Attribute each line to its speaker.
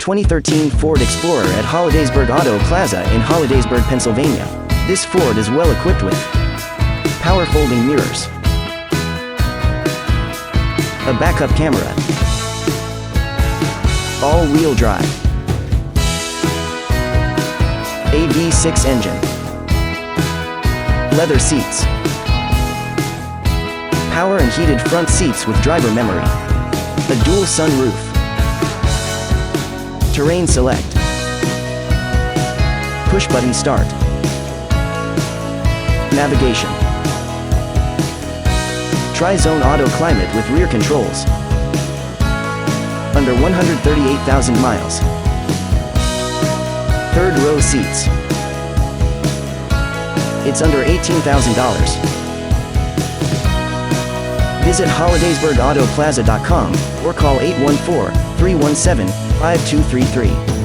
Speaker 1: 2013 Ford Explorer at Hollidaysburg Auto Plaza in Hollidaysburg, Pennsylvania. This Ford is well equipped with power folding mirrors, a backup camera, all-wheel drive, a V6 engine, leather seats, power and heated front seats with driver memory, a dual sunroof, terrain select, push button start, navigation, tri-zone auto climate with rear controls, under 138,000 miles, third row seats. It's under $18,000. Visit HollidaysburgAutoplaza.com or call 814-317-5233.